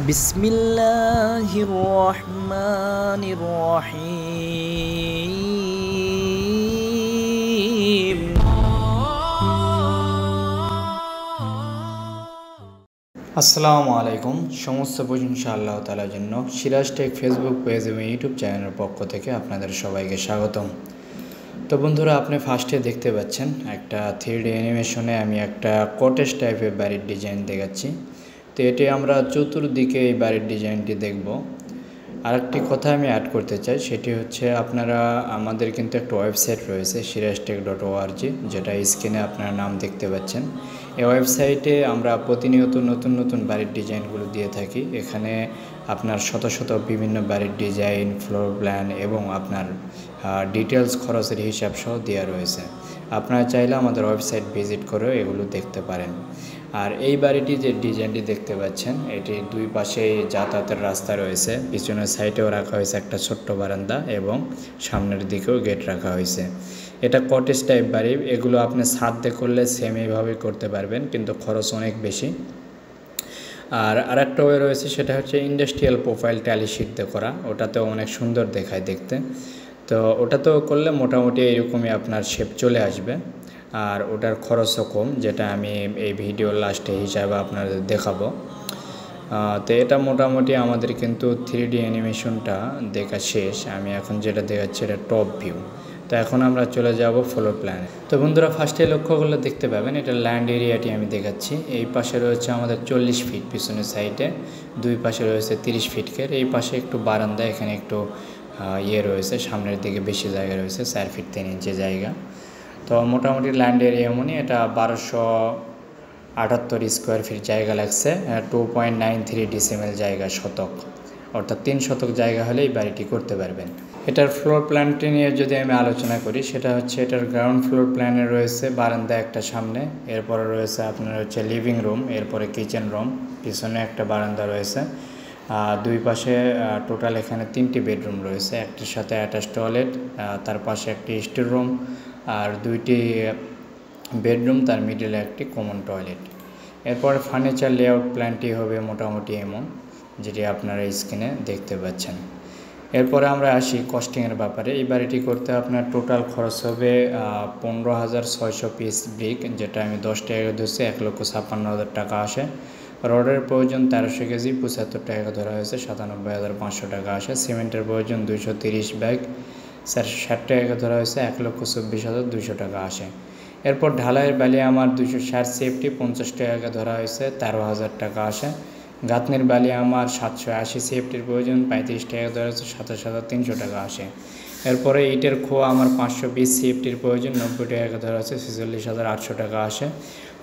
বিসমিল্লাহির রহমানির রহিম। আসসালামু আলাইকুম। সমস্ত প্রশংসা আল্লাহ তাআলার জন্য। সিরাজ টেক ফেসবুক পেজ এবং ইউটিউব চ্যানেলের পক্ষ থেকে আপনাদের সবাইকে স্বাগতম। তো বন্ধুরা, আপনি ফার্স্টে দেখতে পাচ্ছেন একটা 3D অ্যানিমেশনে আমি একটা কটেজ টাইপের বাড়ির ডিজাইন দেখাচ্ছি। তো এটি আমরা চতুর্দিকে এই বাড়ির ডিজাইনটি দেখব। আরেকটি কথা আমি অ্যাড করতে চাই, সেটি হচ্ছে আপনারা আমাদের কিন্তু একটা ওয়েবসাইট রয়েছে sirajtech.org, যেটা স্ক্রিনে আপনারা নাম দেখতে পাচ্ছেন। এই ওয়েবসাইটে আমরা প্রতিনিয়ত নতুন নতুন বাড়ির ডিজাইনগুলো দিয়ে থাকি। এখানে আপনার শত শত বিভিন্ন বাড়ির ডিজাইন, ফ্লোর প্ল্যান এবং আপনার ডিটেলস খরচের হিসাব সহ দেওয়া রয়েছে। আপনারা চাইলে আমাদের ওয়েবসাইট ভিজিট করেও এগুলো দেখতে পারেন। আর এই বাড়িটি যে ডিজাইনটি দেখতে পাচ্ছেন, এটির দুই পাশে যাতায়াতের রাস্তা রয়েছে, পিছনের সাইডেও রাখা হয়েছে একটা ছোট্ট বারান্দা এবং সামনের দিকেও গেট রাখা হয়েছে। এটা কটেজ টাইপ বাড়ি। এগুলো আপনি ছাদে করলে সেম এইভাবে করতে পারবেন, কিন্তু খরচ অনেক বেশি। আর আরেকটা ওয়ে রয়েছে, সেটা হচ্ছে ইন্ডাস্ট্রিয়াল প্রোফাইল ট্যালি শিট দিয়ে করা। ওটাতেও অনেক সুন্দর দেখায় দেখতে। তো ওটাতেও করলে মোটামুটি এরকমই আপনার শেপ চলে আসবে, আর ওটার খরচও কম, যেটা আমি এই ভিডিওর লাস্টে হিসাবে আপনাদের দেখাবো। তো এটা মোটামুটি আমাদের কিন্তু 3D অ্যানিমেশনটা দেখা শেষ। আমি এখন যেটা দেখাচ্ছি এটা টপ ভিউ। তো এখন আমরা চলে যাব ফ্লোর প্ল্যানে। তো বন্ধুরা, ফার্স্টে লক্ষ্য করলে দেখতে পাবেন এটা ল্যান্ড এরিয়াটি আমি দেখাচ্ছি। এই পাশে রয়েছে আমাদের 40 ফিট, পিছনের সাইডে দুই পাশে রয়েছে 30 ফিটকের। এই পাশে একটু বারান্দা, এখানে একটু রয়েছে, সামনের দিকে বেশি জায়গা রয়েছে, 4 ফিট 3 ইঞ্চি জায়গা। তো মোটামুটি ল্যান্ড এরিয়া এমনই, এটা 1278 স্কোয়ার ফিট জায়গা লাগছে। 2.93 ডিসিমেল জায়গা শতক, অর্থাৎ 3 শতক জায়গা হলে এই বাড়িটি করতে পারবেন। এটার ফ্লোর প্ল্যানটি নিয়ে যদি আমি আলোচনা করি, সেটা হচ্ছে এটার গ্রাউন্ড ফ্লোর প্ল্যানে রয়েছে বারান্দা একটা সামনে, এরপরে রয়েছে আপনার হচ্ছে লিভিং রুম, এরপরে কিচেন রুম, পিছনে একটা বারান্দা রয়েছে। দুই পাশে টোটাল এখানে 3টি বেডরুম রয়েছে, একটির সাথে অ্যাটাচ টয়লেট, তার পাশে একটি স্টোর রুম, আর 2টি বেডরুম, তার মিডলে একটি কমন টয়লেট। এরপরে ফার্নিচার লেআউট প্ল্যানটি হবে মোটামুটি এমন, যেটি আপনারা স্ক্রিনে দেখতে পাচ্ছেন। এরপরে আমরা আসি কস্টিংয়ের ব্যাপারে। এই বাড়িটি করতে আপনার টোটাল খরচ হবে 15,600 পিস ব্রিক, যেটা আমি 10 টাকা ধরছি, 1,56,000 টাকা আসে। রডের প্রয়োজন 1300 কেজি, 75 টাকা ধরা হয়েছে, 97,500 টাকা আসে। সিমেন্টের প্রয়োজন 230 ব্যাগ, 60 টাকা ধরা হয়েছে, 1,24,200 টাকা আসে। এরপর ঢালাইয়ের বালি আমার 260 সেফটি, 50 টাকা ধরা হয়েছে, 13,000 টাকা আসে। গাঁথনির বালি আমার 780 সেফটির প্রয়োজন, 35 টাকা ধরা হয়েছে, 27,300 টাকা আসে। এরপরে ইটের খোয়া আমার 520 সেফটির প্রয়োজন, 90 টাকা ধরা হয়েছে, 46,800 টাকা আসে।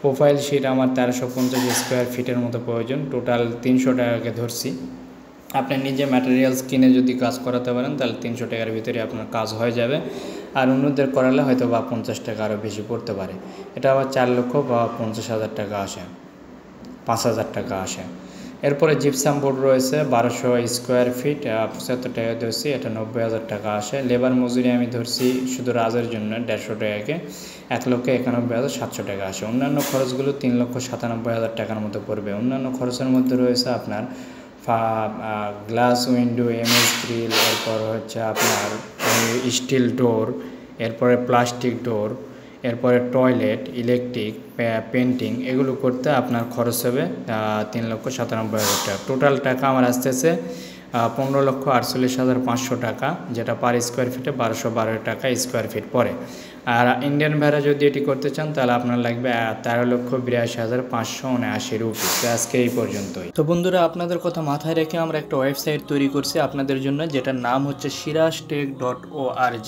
প্রোফাইল শিট আমার 1350 স্কোয়ার ফিটের মতো প্রয়োজন, টোটাল 300 টাকাকে ধরছি। আপনি নিজে ম্যাটেরিয়ালস কিনে যদি কাজ করাতে পারেন, তাহলে 300 টাকার ভিতরে আপনার কাজ হয়ে যাবে। আর অন্যদের করালে হয়তো বা 50 টাকা আরও বেশি পড়তে পারে। এটা আবার 4,50,000 টাকা আসে, 5,000 টাকা আসে। এরপরে জিপসাম বোর্ড রয়েছে 1200 স্কোয়ার ফিট, 75 টাকা ধরছি, এটা 90,000 টাকা আসে। লেবার মজুরি আমি ধরছি শুধু রাজের জন্য 150 টাকাকে, 1,91,700 টাকা আসে। অন্যান্য খরচগুলো 3,97,000 টাকার মতো পড়বে। অন্যান্য খরচের মধ্যে রয়েছে আপনার গ্লাস উইন্ডো, এমএস গ্রিল, এরপর হচ্ছে আপনার স্টিল ডোর, এরপরে প্লাস্টিক ডোর, এরপরে টয়লেট, ইলেকট্রিক, পেন্টিং, এগুলো করতে আপনার খরচ হবে 3,97,000 টাকা। টোটাল টাকা আমার আসতেছে 15,48,500 টাকা, যেটা পার স্কোয়ার ফিটে 1212 টাকা স্কোয়ার ফিট পড়ে। আর ইন্ডিয়ান ভাড়া যদি এটি করতে চান, তাহলে আপনার লাগবে 13,82,579 রুপি। আজকে এই পর্যন্তই। তো বন্ধুরা, আপনাদের কথা মাথায় রেখে আমরা একটা ওয়েবসাইট তৈরি করছি আপনাদের জন্য, যেটার নাম হচ্ছে sirajtech.org।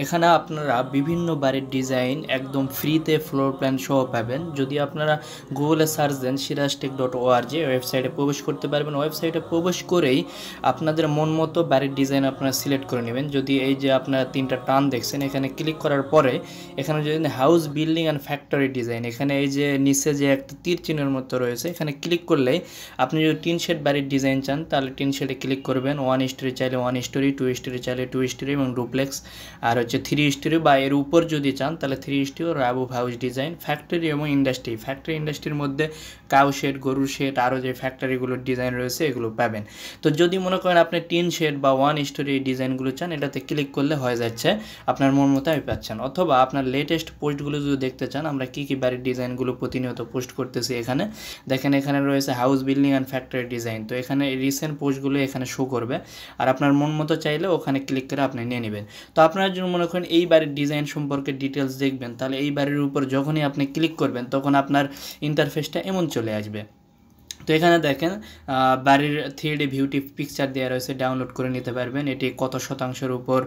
এখানে আপনারা বিভিন্ন বাড়ির ডিজাইন একদম ফ্রিতে ফ্লোর প্ল্যান সহ পাবেন। যদি আপনারা গুগলে সার্চ দেন sirajtech.org, ওয়েবসাইটে প্রবেশ করতে পারবেন। ওয়েবসাইটে প্রবেশ করেই আপনাদের মন মতো বাড়ির ডিজাইন আপনারা সিলেক্ট করে নেবেন। যদি এই যে আপনারা 3টা টান দেখছেন, এখানে ক্লিক করার পরে এখানে যদি house building and factory design, এখানে এই যে নিচে যে একটা তীর চিহ্নের মতো রয়েছে, এখানে ক্লিক করলেই আপনি যদি টিন শেড বাড়ির ডিজাইন চান তাহলে টিন শেডে ক্লিক করবেন। 1 স্টোরি চাইলে 1 স্টোরি, 2 স্টোরি চাইলে 2 স্টোরি এবং ডুপ্লেক্স, আর হচ্ছে 3 স্টোরি বা এর উপর যদি চান তাহলে 3 স্টোরি ও অ্যাবোভ হাউস ডিজাইন। ফ্যাক্টরি এবং ইন্ডাস্ট্রি, ফ্যাক্টরি ইন্ডাস্ট্রির মধ্যে কাউ শেড, গরুর শেড, আরও যে ফ্যাক্টরিগুলোর ডিজাইন রয়েছে এগুলো পাবেন। তো যদি মনে করেন আপনি টিন শেড বা 1 স্টোরি এই ডিজাইনগুলো চান, এটাতে ক্লিক করলে হয়ে যাচ্ছে, আপনার মন মতো আমি পাচ্ছেন। অথবা আপনার লেটেস্ট পোস্টগুলো যদি দেখতে চান, আমরা কী কী বাড়ির ডিজাইনগুলো প্রতিনিয়ত পোস্ট করতেছি, এখানে দেখেন এখানে রয়েছে house building and factory design. তো এখানে রিসেন্ট পোস্টগুলো এখানে শো করবে, আর আপনার মন মতো চাইলে ওখানে ক্লিক করে আপনি নিয়ে নেবেন। তো আপনারা যদি মনে করেন এই বাড়ির ডিজাইন সম্পর্কে ডিটেলস দেখবেন, তাহলে এই বাড়ির উপর যখনই আপনি ক্লিক করবেন তখন আপনার ইন্টারফেসটা এমন চলে আসবে। তো এখানে দেখেন বাড়ির 3D ভিউটি পিকচার দেওয়া রয়েছে, ডাউনলোড করে নিতে পারবেন। এটি কত শতাংশের উপর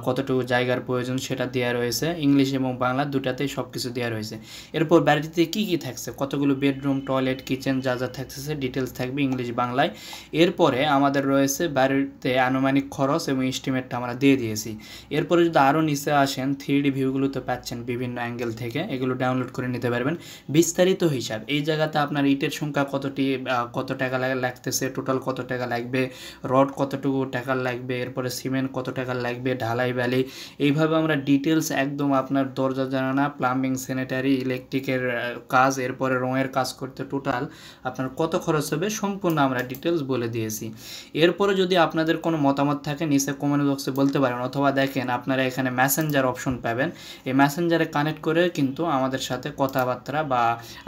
কতটুকু জায়গার প্রয়োজন সেটা দেওয়া রয়েছে, ইংলিশ এবং বাংলা দুটাতেই সব কিছু দেওয়া রয়েছে। এরপর বাড়িতে কী কী থাকছে, কতগুলো বেডরুম, টয়লেট, কিচেন যা যা থাকতেছে ডিটেলস থাকবে ইংলিশ বাংলায়। এরপরে আমাদের রয়েছে বাড়িতে আনুমানিক খরচ এবং এস্টিমেটটা আমরা দিয়ে দিয়েছি। এরপরে যদি আরও নিচে আসেন, 3D ভিউগুলো তো পাচ্ছেন বিভিন্ন অ্যাঙ্গেল থেকে, এগুলো ডাউনলোড করে নিতে পারবেন। বিস্তারিত হিসাব, এই জায়গাতে আপনার ইটের সংখ্যা কতটি, কত টাকা লাগতেছে, টোটাল কত টাকা লাগবে, রড কতটুকু টাকা লাগবে, এরপরে সিমেন্ট কত টাকা লাগবে, ঢালাই বালি, এইভাবে আমরা ডিটেলস একদম আপনার দরজা জানালা, প্লাম্বিং, স্যানিটারি, ইলেকট্রিকের কাজ, এরপরে রঙের কাজ করতে টোটাল আপনার কত খরচ হবে সম্পূর্ণ আমরা ডিটেলস বলে দিয়েছি। এরপরে যদি আপনাদের কোনো মতামত থাকে নিচে কমেন্ট বক্সে বলতে পারেন, অথবা দেখেন আপনারা এখানে মেসেঞ্জার অপশন পাবেন, এই মেসেঞ্জারে কানেক্ট করে কিন্তু আমাদের সাথে কথাবার্তা বা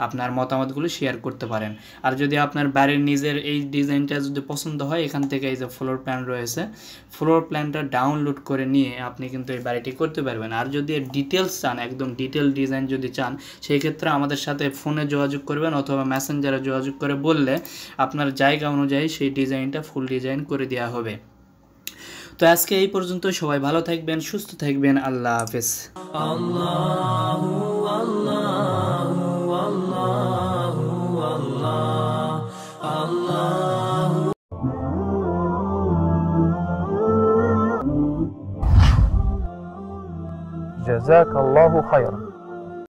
আপনার মতামতগুলো শেয়ার করতে পারেন। আর যদি আপনার বাড়ির নিজের এই ডিজাইনটা যদি পছন্দ হয়, এখান থেকে এই যে ফ্লোর প্ল্যান রয়েছে, ফ্লোর প্ল্যানটা ডাউনলোড করে নিয়ে আপনি কিন্তু এই বাড়িটি করতে পারবেন। আর যদি ডিটেলস চান, একদম ডিটেল ডিজাইন যদি চান, সেই ক্ষেত্রে আমাদের সাথে ফোনে যোগাযোগ করবেন অথবা মেসেঞ্জারে যোগাযোগ করে বললে আপনার জায়গা অনুযায়ী সেই ডিজাইনটা ফুল ডিজাইন করে দেওয়া হবে। তো আজকে এই পর্যন্ত, সবাই ভালো থাকবেন, সুস্থ থাকবেন, আল্লাহ হাফেজ। جزاك الله خيرا.